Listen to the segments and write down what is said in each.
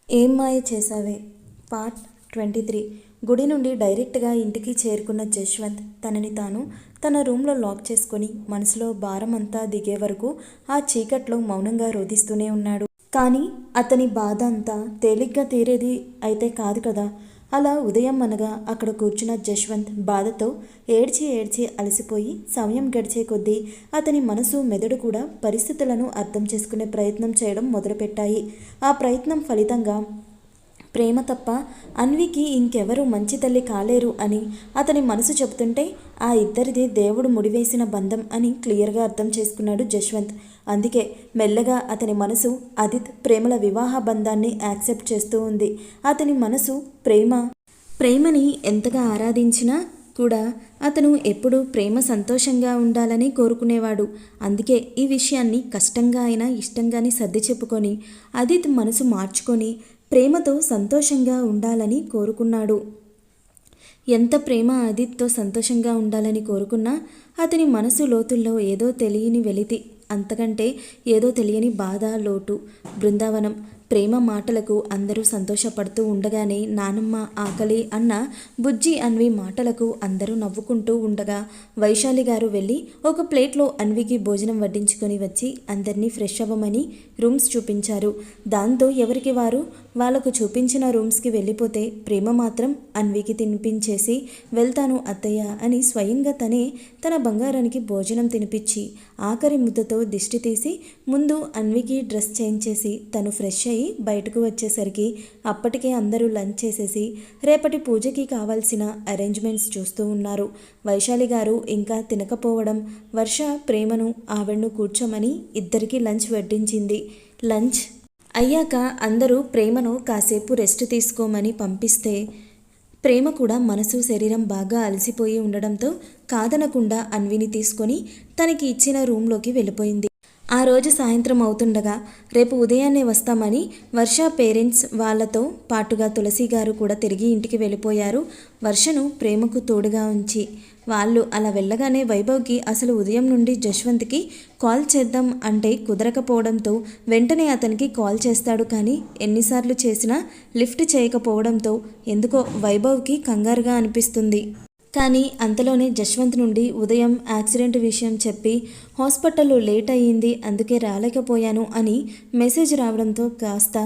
ఏం మాయ చేశావే పార్ట్ 23. గుడి నుండి డైరెక్ట్గా ఇంటికి చేరుకున్న జశ్వంత్ తనని తాను తన రూమ్లో లాక్ చేసుకొని మనసులో భారం అంతా దిగే వరకు ఆ చీకట్లో మౌనంగా రోధిస్తూనే ఉన్నాడు. కానీ అతని బాధ అంతా తేలిగ్గా తీరేది అయితే కాదు కదా. అలా ఉదయం అనగా అక్కడ కూర్చున్న జశ్వంత్ బాధతో ఏడ్చి ఏడ్చి అలసిపోయి సమయం గడిచే కొద్దీ అతని మనసు మెదడు కూడా పరిస్థితులను అర్థం చేసుకునే ప్రయత్నం చేయడం మొదలుపెట్టాయి. ఆ ప్రయత్నం ఫలితంగా ప్రేమ తప్ప అన్వికి ఇంకెవరూ మంచి తల్లి కాలేరు అని అతని మనసు చెబుతుంటే ఆ ఇద్దరిది దేవుడు ముడివేసిన బంధం అని క్లియర్గా అర్థం చేసుకున్నాడు జశ్వంత్. అందుకే మెల్లగా అతని మనసు అదిత్ ప్రేమల వివాహ బంధాన్ని యాక్సెప్ట్ చేస్తూ ఉంది. అతని మనసు ప్రేమని ఎంతగా ఆరాధించినా కూడా అతను ఎప్పుడూ ప్రేమ సంతోషంగా ఉండాలని కోరుకునేవాడు. అందుకే ఈ విషయాన్ని కష్టంగా అయినా ఇష్టంగానే సర్ది చెప్పుకొని అదిత్ మనసు మార్చుకొని ప్రేమతో సంతోషంగా ఉండాలని కోరుకున్నాడు. ఎంత ప్రేమ అదిత్తో సంతోషంగా ఉండాలని కోరుకున్నా అతని మనసు లోతుల్లో ఏదో తెలియని వెలితి, అంతకంటే ఏదో తెలియని బాధ, లోటు. బృందావనం ప్రేమ మాటలకు అందరూ సంతోషపడుతూ ఉండగానే నానమ్మ ఆకలి అన్న బుజ్జి అన్వి మాటలకు అందరూ నవ్వుకుంటూ ఉండగా వైశాలి గారు వెళ్ళి ఒక ప్లేట్లో అన్వికి భోజనం వడ్డించుకొని వచ్చి అందరినీ ఫ్రెష్ అవ్వమని రూమ్స్ చూపించారు. దాంతో ఎవరికి వారు వాళ్ళకు చూపించిన రూమ్స్కి వెళ్ళిపోతే ప్రేమ మాత్రం అన్వికి తినిపించేసి వెళ్తాను అత్తయ్య అని స్వయంగా తనే తన బంగారానికి భోజనం తినిపించి ఆఖరి ముద్దతో దిష్టి తీసి ముందు అన్వికి డ్రెస్ చేంజ్ చేసి తను ఫ్రెష్ అయ్యి బయటకు వచ్చేసరికి అప్పటికే అందరూ లంచ్ చేసేసి రేపటి పూజకి కావాల్సిన అరేంజ్మెంట్స్ చూస్తూ ఉన్నారు. వైశాలి గారు ఇంకా తినకపోవడం వర్ష ప్రేమను ఆవిడను కూర్చోమని ఇద్దరికీ లంచ్ వడ్డించింది. లంచ్ అయ్యాక అందరూ ప్రేమను కాసేపు రెస్ట్ తీసుకోమని పంపిస్తే ప్రేమ కూడా మనసు శరీరం బాగా అలసిపోయి ఉండడంతో కాదనకుండా అన్విని తీసుకొని తనకి ఇచ్చిన రూమ్లోకి వెళ్ళిపోయింది. ఆ రోజు సాయంత్రం అవుతుండగా రేపు ఉదయాన్నే వస్తామని వర్ష పేరెంట్స్ వాళ్లతో పాటుగా తులసి గారు కూడా తిరిగి ఇంటికి వెళ్ళిపోయారు. వర్షను ప్రేమకు తోడుగా ఉంచి వాళ్ళు అలా వెళ్ళగానే వైభవ్కి అసలు ఉదయం నుండి జశ్వంత్కి కాల్ చేద్దాం అంటే కుదరకపోవడంతో వెంటనే అతనికి కాల్ చేస్తాడు. కానీ ఎన్నిసార్లు చేసినా లిఫ్ట్ చేయకపోవడంతో ఎందుకో వైభవ్కి కంగారుగా అనిపిస్తుంది. కానీ అంతలోనే జశ్వంత్ నుండి ఉదయం యాక్సిడెంట్ విషయం చెప్పి హాస్పిటల్లో లేట్ అయ్యింది అందుకే రాలేకపోయాను అని మెసేజ్ రావడంతో కాస్త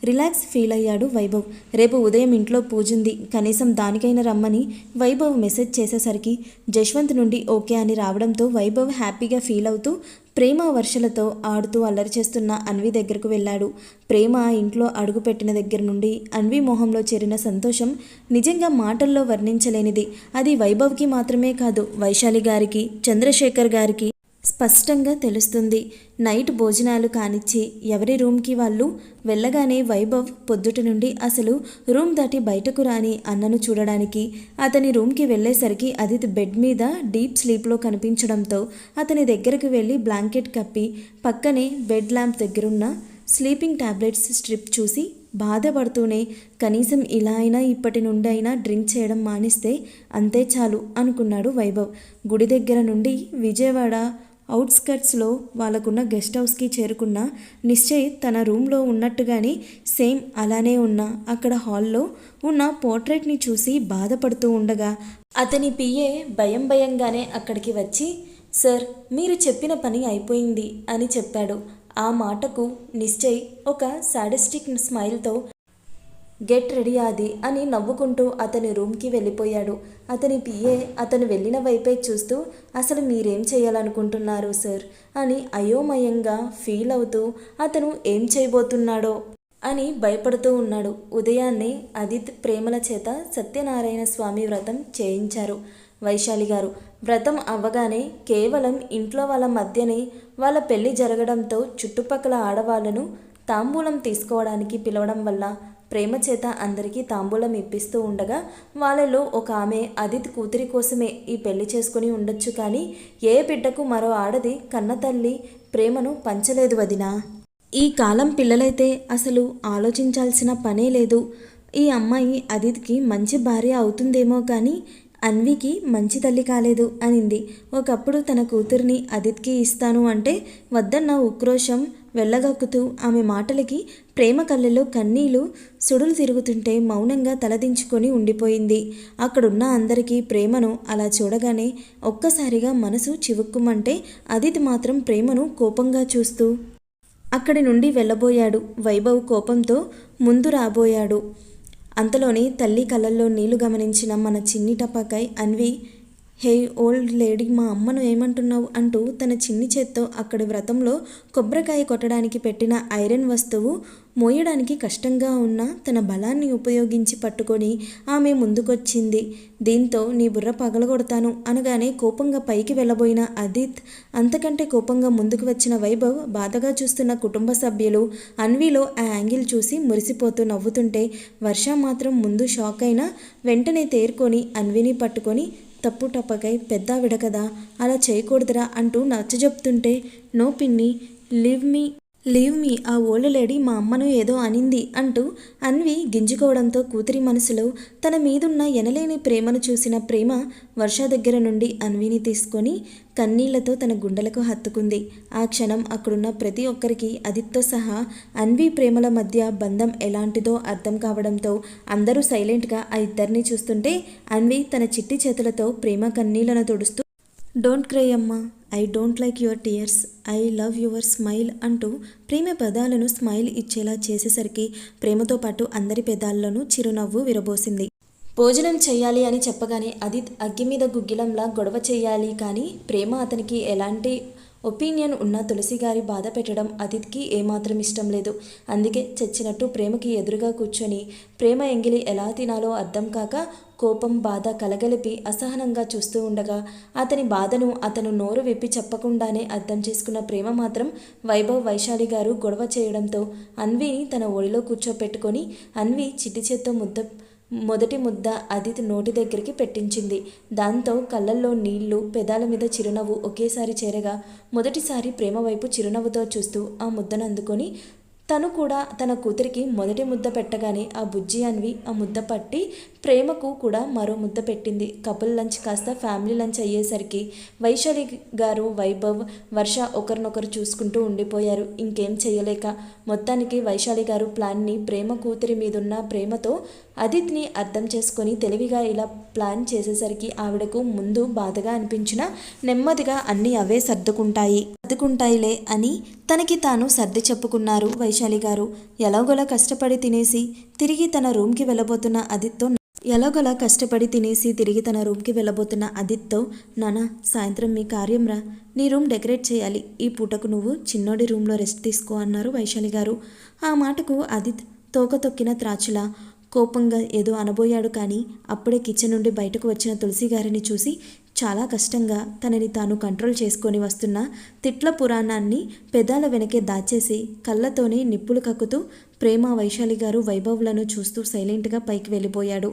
రిలాక్స్ ఫీల్ అయ్యాడు వైభవ్. రేపు ఉదయం ఇంట్లో పూజుంది, కనీసం దానికైనా రమ్మని వైభవ్ మెసేజ్ చేసేసరికి జశ్వంత్ నుండి ఓకే అని రావడంతో వైభవ్ హ్యాపీగా ఫీల్ అవుతూ ప్రేమ వర్షలతో ఆడుతూ అల్లరి చేస్తున్న అన్వి దగ్గరకు వెళ్ళాడు. ప్రేమ ఇంట్లో అడుగుపెట్టిన దగ్గర నుండి అన్వి మొహంలో చేరిన సంతోషం నిజంగా మాటల్లో వర్ణించలేనిది. అది వైభవ్కి మాత్రమే కాదు, వైశాలి గారికి, చంద్రశేఖర్ గారికి స్పష్టంగా తెలుస్తుంది. నైట్ భోజనాలు కానిచ్చి ఎవరి రూమ్కి వాళ్ళు వెళ్ళగానే వైభవ్ పొద్దుటి నుండి అసలు రూమ్ దాటి బయటకు రాని అన్నను చూడడానికి అతని రూమ్కి వెళ్ళేసరికి అదిత్ బెడ్ మీద డీప్ స్లీప్లో కనిపించడంతో అతని దగ్గరకు వెళ్ళి బ్లాంకెట్ కప్పి పక్కనే బెడ్ ల్యాంప్ దగ్గరున్న స్లీపింగ్ టాబ్లెట్స్ స్ట్రిప్ చూసి బాధపడుతూనే కనీసం ఇలా అయినా ఇప్పటి నుండి అయినా డ్రింక్ చేయడం మానేస్తే అంతే చాలు అనుకున్నాడు వైభవ్. గుడి దగ్గర నుండి విజయవాడ అవుట్స్కట్స్లో వాళ్ళకున్న గెస్ట్ హౌస్కి చేరుకున్న నిశ్చయ్ తన రూమ్లో ఉన్నట్టుగానే సేమ్ అలానే ఉన్న అక్కడ హాల్లో ఉన్న పోర్ట్రేట్ని చూసి బాధపడుతూ ఉండగా అతని పిఏ భయంగానే అక్కడికి వచ్చి సార్ మీరు చెప్పిన పని అయిపోయింది అని చెప్పాడు. ఆ మాటకు నిశ్చయ్ ఒక సాడిస్టిక్ స్మైల్తో గెట్ రెడీ ఆది అని నవ్వుకుంటూ అతని రూమ్కి వెళ్ళిపోయాడు. అతని పిఏ అతను వెళ్ళిన వైపే చూస్తూ అసలు మీరేం చేయాలనుకుంటున్నారు సార్ అని అయోమయంగా ఫీల్ అవుతూ అతను ఏం చేయబోతున్నాడో అని భయపడుతూ ఉన్నాడు. ఉదయాన్నే అదిత్ ప్రేమల చేత సత్యనారాయణ స్వామి వ్రతం చేయించారు వైశాలి గారు. వ్రతం అవ్వగానే కేవలం ఇంట్లో వాళ్ళ మధ్యనే వాళ్ళ పెళ్లి జరగడంతో చుట్టుపక్కల ఆడవాళ్లను తాంబూలం తీసుకోవడానికి పిలవడం వల్ల ప్రేమ చేత అందరికీ తాంబూలం ఇప్పిస్తూ ఉండగా వాళ్ళలో ఒక ఆమె అదిత్ కూతురి కోసమే ఈ పెళ్లి చేసుకుని ఉండొచ్చు, కానీ ఏ బిడ్డకు మరో ఆడది కన్నతల్లి ప్రేమను పంచలేదు వదినా. ఈ కాలం పిల్లలైతే అసలు ఆలోచించాల్సిన పనే లేదు. ఈ అమ్మాయి అదిత్కి మంచి భార్య అవుతుందేమో కానీ అన్వికి మంచి తల్లి కాలేదు అనింది. ఒకప్పుడు తన కూతుర్ని అదిత్కి ఇస్తాను అంటే వద్దన్న ఉక్రోషం వెళ్ళగక్కుతూ ఆమె మాటలకి ప్రేమ కళ్ళలో కన్నీళ్లు సుడులు తిరుగుతుంటే మౌనంగా తలదించుకొని ఉండిపోయింది. అక్కడున్న అందరికీ ప్రేమను అలా చూడగానే ఒక్కసారిగా మనసు చివుక్కుమంటే అదితి మాత్రం ప్రేమను కోపంగా చూస్తూ అక్కడి నుండి వెళ్ళబోయాడు. వైభవ్ కోపంతో ముందు రాబోయాడు. అంతలోనే తల్లి కళ్ళల్లో నీళ్లు గమనించిన మన చిన్ని టపాకాయ్ అన్వి, హే ఓల్డ్ లేడీ, మా అమ్మను ఏమంటున్నావు అంటూ తన చిన్ని చేత్తో అక్కడి వ్రతంలో కొబ్బరికాయ కొట్టడానికి పెట్టిన ఐరన్ వస్తువు మోయడానికి కష్టంగా ఉన్న తన బలాన్ని ఉపయోగించి పట్టుకొని ఆమె ముందుకొచ్చింది. దీంతో నీ బుర్ర పగలగొడతాను అనగానే కోపంగా పైకి వెళ్ళబోయిన అదిత్, అంతకంటే కోపంగా ముందుకు వచ్చిన వైభవ్, బాధగా చూస్తున్న కుటుంబ సభ్యులు అన్విలో ఆ యాంగిల్ చూసి మురిసిపోతూ నవ్వుతుంటే వర్ష మాత్రం ముందు షాక్ అయినా వెంటనే తేరుకొని అన్విని పట్టుకొని, తప్పు టపకై పెద్దావిడ కదా, అలా చేయకూడదురా అంటూ నచ్చజెప్తుంటే, నో పిన్ని, లీవ్ మీ, ఆ ఓల్డ్ లేడీ మా అమ్మను ఏదో అనింది అంటూ అన్వి గింజుకోవడంతో కూతురి మనసులో తన మీదున్న ఎనలేని ప్రేమను చూసిన ప్రేమ వర్ష దగ్గర నుండి అన్విని తీసుకొని కన్నీళ్లతో తన గుండెలకు హత్తుకుంది. ఆ క్షణం అక్కడున్న ప్రతి ఒక్కరికి అదిత్తో సహా అన్వి ప్రేమల మధ్య బంధం ఎలాంటిదో అర్థం కావడంతో అందరూ సైలెంట్గా ఆ ఇద్దరిని చూస్తుంటే అన్వి తన చిట్టి చేతులతో ప్రేమ కన్నీళ్లను తుడుస్తూ, డోంట్ క్రై అమ్మా, I don't like your tears, I love your smile అంటూ ప్రేమ పెదాలను స్మైల్ ఇచ్చేలా చేసేసరికి ప్రేమతో పాటు అందరి పెదాల్లోనూ చిరునవ్వు విరబోసింది. భోజనం చెయ్యాలి అని చెప్పగానే అదిత్ అగ్గి మీద గుగ్గిలంలా గొడవ చెయ్యాలి, కానీ ప్రేమ అతనికి ఎలాంటి ఒపీనియన్ ఉన్న తులసిగారి బాధ పెట్టడం అదిత్కి ఏమాత్రం ఇష్టం లేదు. అందుకే చచ్చినట్టు ప్రేమకి ఎదురుగా కూర్చొని ప్రేమ ఎంగిలి ఎలా తినాలో అర్థం కాక కోపం, బాధ కలగలిపి అసహనంగా చూస్తూ ఉండగా అతని బాధను అతను నోరు విప్పి చెప్పకుండానే అర్థం చేసుకున్న ప్రేమ మాత్రం వైభవ్, వైశాలి గారు గొడవ చేయడంతో అన్విని తన ఒడిలో కూర్చోపెట్టుకొని అన్వి చిట్టి చేత్తో మొదటి ముద్ద అదిత్ నోటి దగ్గరికి పెట్టించింది. దాంతో కళ్ళల్లో నీళ్లు, పెదాల మీద చిరునవ్వు ఒకేసారి చేరగా మొదటిసారి ప్రేమ వైపు చిరునవ్వుతో చూస్తూ ఆ ముద్దను అందుకొని తను కూడా తన కూతురికి మొదటి ముద్ద పెట్టగానే ఆ బుజ్జి అన్వి ఆ ముద్ద పట్టి ప్రేమకు కూడా మరో ముద్ద పెట్టింది. కపుల్ లంచ్ కాస్త ఫ్యామిలీ లంచ్ అయ్యేసరికి వైశాలి గారు, వైభవ్, వర్ష ఒకరినొకరు చూసుకుంటూ ఉండిపోయారు. ఇంకేం చేయలేక మొత్తానికి వైశాలి గారు ప్లాన్ని ప్రేమ కూతురి మీదున్న ప్రేమతో అదిత్ని అర్థం చేసుకొని తెలివిగా ఇలా ప్లాన్ చేసేసరికి ఆవిడకు ముందు బాధగా అనిపించినా నెమ్మదిగా అన్నీ అవే సర్దుకుంటాయిలే అని తనకి తాను సర్ది చెప్పుకున్నారు వైశాలి గారు. ఎలాగోలా కష్టపడి తినేసి తిరిగి తన రూమ్కి వెళ్ళబోతున్న అదిత్తో నానా, సాయంత్రం మీ కార్యం రా, నీ రూమ్ డెకరేట్ చేయాలి, ఈ పూటకు నువ్వు చిన్నోడి రూమ్లో రెస్ట్ తీసుకో అన్నారు వైశాలి గారు. ఆ మాటకు అదిత్ తోక తొక్కిన త్రాచులా కోపంగా ఏదో అనబోయాడు. కానీ అప్పుడే కిచెన్ నుండి బయటకు వచ్చిన తులసి గారిని చూసి చాలా కష్టంగా తనని తాను కంట్రోల్ చేసుకొని వస్తున్న తిట్ల పురాణాన్ని పెదాల వెనకే దాచేసి కళ్ళతోనే నిప్పులు కక్కుతూ ప్రేమ, వైశాలి గారు, వైభవ్లను చూస్తూ సైలెంట్గా పైకి వెళ్ళిపోయాడు.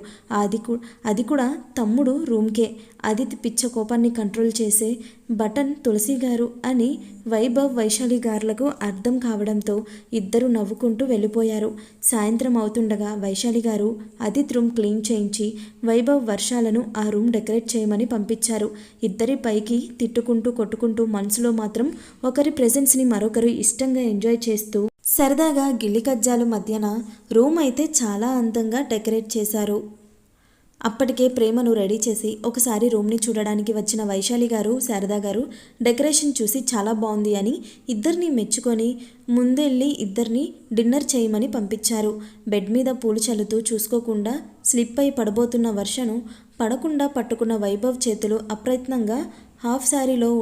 అది కూడా తమ్ముడు రూమ్కే. అదిత్ పిచ్చ కోపాన్ని కంట్రోల్ చేసే బటన్ తులసి గారు అని వైభవ్, వైశాలి గారులకు అర్థం కావడంతో ఇద్దరు నవ్వుకుంటూ వెళ్ళిపోయారు. సాయంత్రం అవుతుండగా వైశాలి గారు అదిత్ రూమ్ క్లీన్ చేయించి వైభవ్, వర్షాలను ఆ రూమ్ డెకరేట్ చేయమని పంపించారు. ఇద్దరి పైకి తిట్టుకుంటూ కొట్టుకుంటూ మనసులో మాత్రం ఒకరి ప్రెజెన్స్ని మరొకరు ఇష్టంగా ఎంజాయ్ చేస్తూ సరదాగా గిల్లి కజ్జాలు మధ్యన రూమ్ అయితే చాలా అందంగా డెకరేట్ చేశారు. అప్పటికే ప్రేమను రెడీ చేసి ఒకసారి రూమ్ని చూడడానికి వచ్చిన వైశాలి గారు, శారదా గారు డెకరేషన్ చూసి చాలా బాగుంది అని ఇద్దరిని మెచ్చుకొని ముందెళ్ళి ఇద్దరిని డిన్నర్ చేయమని పంపించారు. బెడ్ మీద పూలు చల్లుతూ చూసుకోకుండా స్లిప్ అయి పడబోతున్న వర్షను పడకుండా పట్టుకున్న వైభవ్ చేతులు అప్రయత్నంగా హాఫ్ శారీలో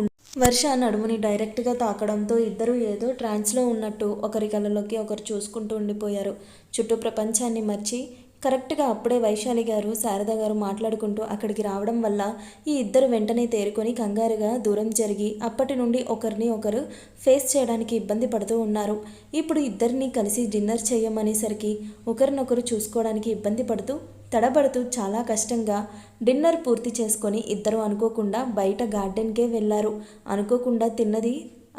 వర్ష నడుముని డైరెక్ట్గా తాకడంతో ఇద్దరు ఏదో ట్రాన్స్లో ఉన్నట్టు ఒకరి కళ్ళలోకి ఒకరు చూసుకుంటూ ఉండిపోయారు. చుట్టూ ప్రపంచాన్ని మర్చి కరెక్ట్గా అప్పుడే వైశాలి గారు, శారదా గారు మాట్లాడుకుంటూ అక్కడికి రావడం వల్ల ఈ ఇద్దరు వెంటనే తేరుకొని కంగారుగా దూరం జరిగి అప్పటి నుండి ఒకరిని ఒకరు ఫేస్ చేయడానికి ఇబ్బంది పడుతూ ఉన్నారు. ఇప్పుడు ఇద్దరిని కలిసి డిన్నర్ చేయమనేసరికి ఒకరినొకరు చూసుకోవడానికి ఇబ్బంది పడుతూ తడబడుతూ చాలా కష్టంగా డిన్నర్ పూర్తి చేసుకొని ఇద్దరు అనుకోకుండా బయట గార్డెన్కే వెళ్ళారు. అనుకోకుండా తిన్నది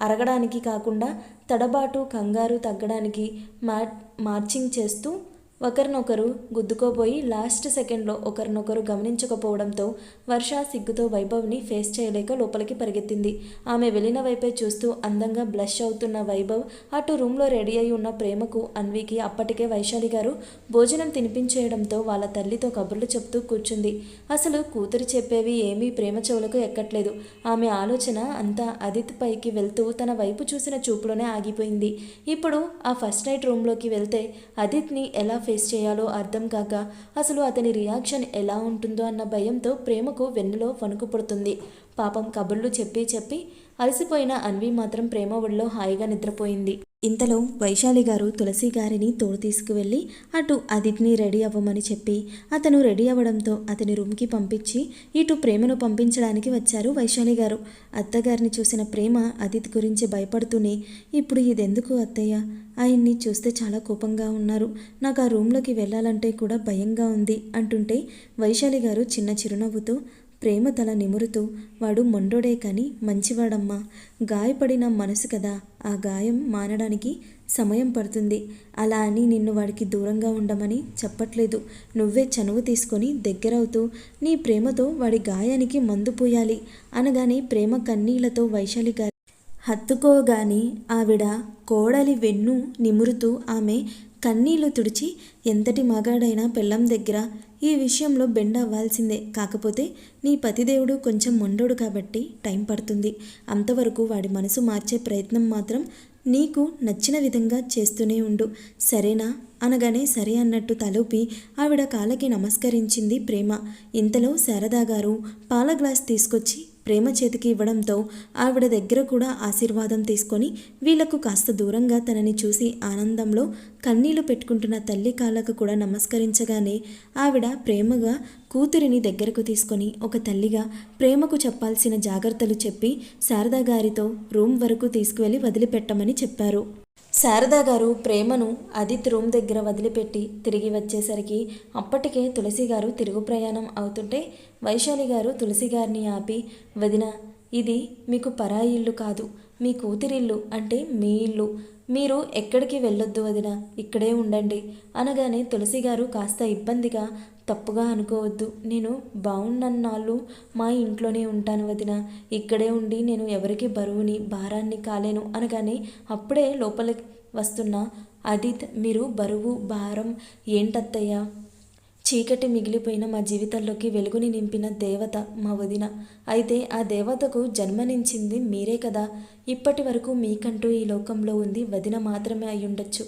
అరగడానికి కాకుండా తడబాటు, కంగారు తగ్గడానికి మార్చింగ్ చేస్తూ ఒకరినొకరు గుద్దుకోబోయి లాస్ట్ సెకండ్లో ఒకరినొకరు గమనించకపోవడంతో వర్ష సిగ్గుతో వైభవ్ని ఫేస్ చేయలేక లోపలికి పరిగెత్తింది. ఆమె వెళ్ళిన వైపే చూస్తూ అందంగా బ్లష్ అవుతున్న వైభవ్ అటు రూమ్లో రెడీ అయి ఉన్న ప్రేమకు అన్వికి అప్పటికే వైశాలి గారు భోజనం తినిపించేయడంతో వాళ్ళ తల్లితో కబుర్లు చెప్తూ కూర్చుంది. అసలు కూతురు చెప్పేవి ఏమీ ప్రేమ చెవులకు ఎక్కట్లేదు. ఆమె ఆలోచన అంతా ఆదిత్ పైకి వెళ్తూ తన వైపు చూసిన చూపులోనే ఆగిపోయింది. ఇప్పుడు ఆ ఫస్ట్ నైట్ రూమ్లోకి వెళ్తే ఆదిత్ని ఎలా ఫేస్ చేయాలో అర్థం కాక అసలు అతని రియాక్షన్ ఎలా ఉంటుందో అన్న భయంతో ప్రేమకు వెన్నులో వణుకు పుడుతుంది. పాపం కబుర్లు చెప్పి అలసిపోయిన అన్వి మాత్రం ప్రేమ ఒడిలో హాయిగా నిద్రపోయింది. ఇంతలో వైశాలి గారు తులసి గారిని తోడు తీసుకువెళ్ళి అటు ఆదిత్ని రెడీ అవ్వమని చెప్పి అతను రెడీ అవ్వడంతో అతని రూమ్కి పంపించి ఇటు ప్రేమను పంపించడానికి వచ్చారు వైశాలి గారు. అత్తగారిని చూసిన ప్రేమ ఆదిత్ గురించి భయపడుతూనే, ఇప్పుడు ఇదెందుకు అత్తయ్య, ఆయన్ని చూస్తే చాలా కోపంగా ఉన్నారు, నాకు ఆ రూమ్లోకి వెళ్ళాలంటే కూడా భయంగా ఉంది అంటుంటే వైశాలి గారు చిన్న చిరునవ్వుతో ప్రేమ తల నిమురుతూ, వాడు మొండోడే కానీ మంచివాడమ్మా, గాయపడిన మనసు కదా, ఆ గాయం మానడానికి సమయం పడుతుంది, అలా అని నిన్ను వాడికి దూరంగా ఉండమని చెప్పట్లేదు, నువ్వే చనువు తీసుకొని దగ్గరవుతూ నీ ప్రేమతో వాడి గాయానికి మందు పూయాలి అనగానే ప్రేమ కన్నీళ్లతో వైశాలి గారు హత్తుకోగానే ఆవిడ కోడలి వెన్ను నిమురుతూ ఆమె కన్నీళ్లు తుడిచి, ఎంతటి మగాడైనా పెళ్ళం దగ్గర ఈ విషయంలో బెండ్ అవ్వాల్సిందే, కాకపోతే నీ పతిదేవుడు కొంచెం మొండోడు కాబట్టి టైం పడుతుంది, అంతవరకు వాడి మనసు మార్చే ప్రయత్నం మాత్రం నీకు నచ్చిన విధంగా చేస్తూనే ఉండు, సరేనా అనగానే సరే అన్నట్టు తలూపి ఆవిడ కాళ్ళకి నమస్కరించింది ప్రేమ. ఇంతలో శారదా గారు పాల గ్లాస్ తీసుకొచ్చి ప్రేమ చేతికి ఇవ్వడంతో ఆవిడ దగ్గర కూడా ఆశీర్వాదం తీసుకొని వీళ్లకు కాస్త దూరంగా తనని చూసి ఆనందంలో కన్నీళ్లు పెట్టుకుంటున్న తల్లి కాళ్ళకు కూడా నమస్కరించగానే ఆవిడ ప్రేమగా కూతురిని దగ్గరకు తీసుకొని ఒక తల్లిగా ప్రేమకు చెప్పాల్సిన జాగ్రత్తలు చెప్పి శారదా గారితో రూమ్ వరకు తీసుకువెళ్ళి వదిలిపెట్టమని చెప్పారు. శారదా గారు ప్రేమను ఆదిత్ రూమ్ దగ్గర వదిలిపెట్టి తిరిగి వచ్చేసరికి అప్పటికే తులసి గారు తిరుగు ప్రయాణం అవుతుంటే వైశాలి గారు తులసి గారిని ఆపి, వదిన, ఇది మీకు పరాయి ఇల్లు కాదు, మీ కూతురిల్లు, అంటే మీ ఇల్లు, మీరు ఎక్కడికి వెళ్ళొద్దు వదిన, ఇక్కడే ఉండండి అనగానే తులసి గారు కాస్త ఇబ్బందిగా, తప్పుగా అనుకోవద్దు, నేను బాగున్నన్నాళ్ళు మా ఇంట్లోనే ఉంటాను వదిన, ఇక్కడే ఉండి నేను ఎవరికి బరువుని భారాన్ని కాలేను అనగానే అప్పుడే లోపలికి వస్తున్న ఆదిత్, మీరు బరువు భారం ఏంటత్తయ్య, చీకటి మిగిలిపోయిన మా జీవితాల్లోకి వెలుగుని నింపిన దేవత మా వదిన, అయితే ఆ దేవతకు జన్మనించింది మీరే కదా, ఇప్పటి వరకు మీకంటూ ఈ లోకంలో ఉంది వదిన మాత్రమే అయ్యుండొచ్చు,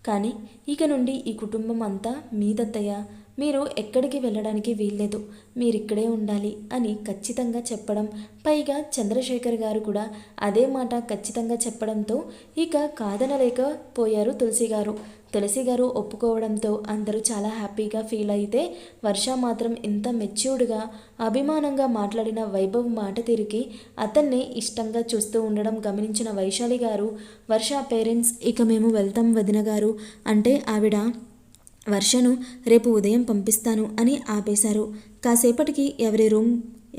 కానీ ఇక నుండి ఈ కుటుంబం అంతా మీదత్తయ్య, మీరు ఎక్కడికి వెళ్ళడానికి వీల్లేదు, మీరిక్కడే ఉండాలి అని ఖచ్చితంగా చెప్పడం, పైగా చంద్రశేఖర్ గారు కూడా అదే మాట ఖచ్చితంగా చెప్పడంతో ఇక కాదనలేకపోయారు తులసి గారు. తులసి గారు ఒప్పుకోవడంతో అందరూ చాలా హ్యాపీగా ఫీల్ అయితే వర్ష మాత్రం ఇంత మెచ్యూర్డ్గా అభిమానంగా మాట్లాడిన వైభవ్ మాట తిరిగి అతన్నే ఇష్టంగా చూస్తూ ఉండడం గమనించిన వైశాలి గారు, వర్ష పేరెంట్స్ ఇక మేము వెళ్తాం వదిన గారు అంటే ఆవిడ వర్షను రేపు ఉదయం పంపిస్తాను అని ఆపేశారు. కాసేపటికి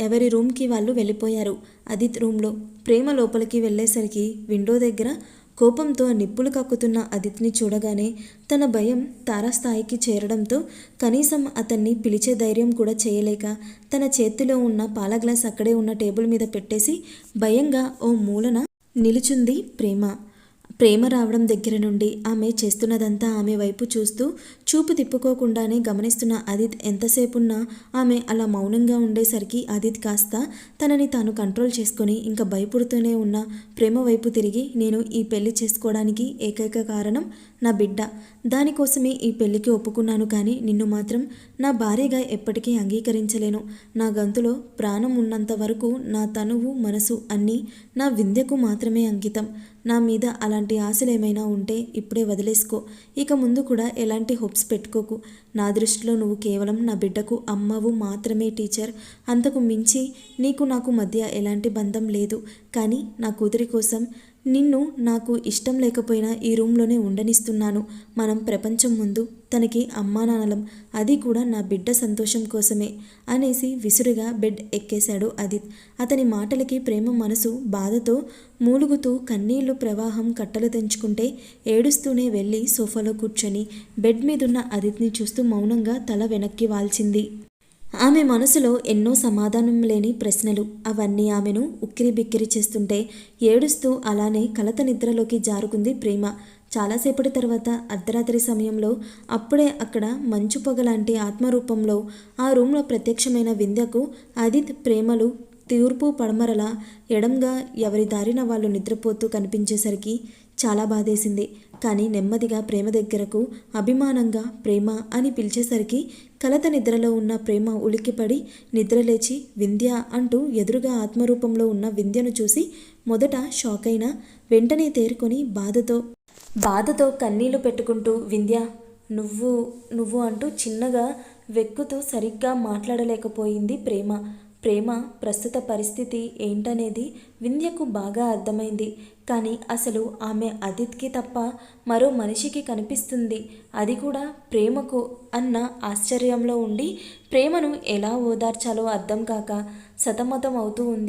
ఎవరి రూమ్కి వాళ్ళు వెళ్ళిపోయారు. ఆదిత్ రూమ్లో ప్రేమ లోపలికి వెళ్ళేసరికి విండో దగ్గర కోపంతో నిప్పులు కక్కుతున్న ఆదిత్ని చూడగానే తన భయం తారాస్థాయికి చేరడంతో కనీసం అతన్ని పిలిచే ధైర్యం కూడా చేయలేక తన చేతిలో ఉన్న పాల గ్లాస్ అక్కడే ఉన్న టేబుల్ మీద పెట్టేసి భయంగా ఓ మూలన నిలుచుంది ప్రేమ. ప్రేమ రావడం దగ్గర నుండి ఆమె చేస్తున్నదంతా ఆమె వైపు చూస్తూ చూపు తిప్పుకోకుండానే గమనిస్తున్న ఆదిత్ ఎంతసేపున్నా ఆమె అలా మౌనంగా ఉండేసరికి ఆదిత్ కాస్త తనని తాను కంట్రోల్ చేసుకొని ఇంకా భయపడుతూనే ఉన్న ప్రేమ వైపు తిరిగి, నేను ఈ పెళ్లి చేసుకోవడానికి ఏకైక కారణం నా బిడ్డ, దానికోసమే ఈ పెళ్లికి ఒప్పుకున్నాను, కానీ నిన్ను మాత్రం నా భార్యగా ఎప్పటికీ అంగీకరించలేను, నా గొంతులో ప్రాణం ఉన్నంత వరకు నా తనువు మనసు అన్నీ నా వింధ్యకు మాత్రమే అంకితం, నా మీద అలాంటి ఆశలేమైనా ఉంటే ఇప్పుడే వదిలేసుకో, ఇక ముందు కూడా ఎలాంటి హోప్స్ పెట్టుకోకు, నా దృష్టిలో నువ్వు కేవలం నా బిడ్డకు అమ్మవు మాత్రమే టీచర్, అంతకు మించి నీకు నాకు మధ్య ఎలాంటి బంధం లేదు, కానీ నా కూతురి కోసం నిన్ను నాకు ఇష్టం లేకపోయినా ఈ రూమ్లోనే ఉండనిస్తున్నాను. మనం ప్రపంచం ముందు తనకి అమ్మానాన్నలం, అది కూడా నా బిడ్డ సంతోషం కోసమే అనేసి విసురుగా బెడ్ ఎక్కేశాడు అదిత్. అతని మాటలకి ప్రేమ మనసు బాధతో మూలుగుతూ కన్నీళ్లు ప్రవాహం కట్టలు తెంచుకుంటే ఏడుస్తూనే వెళ్ళి సోఫాలో కూర్చొని బెడ్ మీదున్న అదిత్ని చూస్తూ మౌనంగా తల వెనక్కి వాల్చింది. ఆమె మనసులో ఎన్నో సమాధానం లేని ప్రశ్నలు. అవన్నీ ఆమెను ఉక్కిరిబిక్కిరి చేస్తుంటే ఏడుస్తూ అలానే కలత నిద్రలోకి జారుకుంది ప్రేమ. చాలాసేపటి తర్వాత అర్ధరాత్రి సమయంలో అప్పుడే అక్కడ మంచు పొగలాంటి ఆత్మరూపంలో ఆ రూమ్లో ప్రత్యక్షమైన వింధ్యకు అదిత్ ప్రేమలు తూర్పు పడమరలా ఎడంగా ఎవరి దారిన వాళ్ళు నిద్రపోతూ కనిపించేసరికి చాలా బాధేసింది. కానీ నెమ్మదిగా ప్రేమ దగ్గరకు అభిమానంగా ప్రేమ అని పిలిచేసరికి కలత నిద్రలో ఉన్న ప్రేమ ఉలిక్కిపడి నిద్రలేచి వింధ్య అంటూ ఎదురుగా ఆత్మరూపంలో ఉన్న వింధ్యను చూసి మొదట షాక్ అయినా వెంటనే తేరుకొని బాధతో కన్నీళ్లు పెట్టుకుంటూ వింధ్య నువ్వు నువ్వు అంటూ చిన్నగా వెక్కుతూ సరిగ్గా మాట్లాడలేకపోయింది ప్రేమ ప్రస్తుత పరిస్థితి ఏంటనేది వింధ్యకు బాగా అర్థమైంది. కానీ అసలు ఆమె అదిత్కి తప్ప మరో మనిషికి కనిపిస్తుంది, అది కూడా ప్రేమకు అన్న ఆశ్చర్యంలో ఉండి ప్రేమను ఎలా ఓదార్చాలో అర్థం కాక సతమతం అవుతూ ఉంది.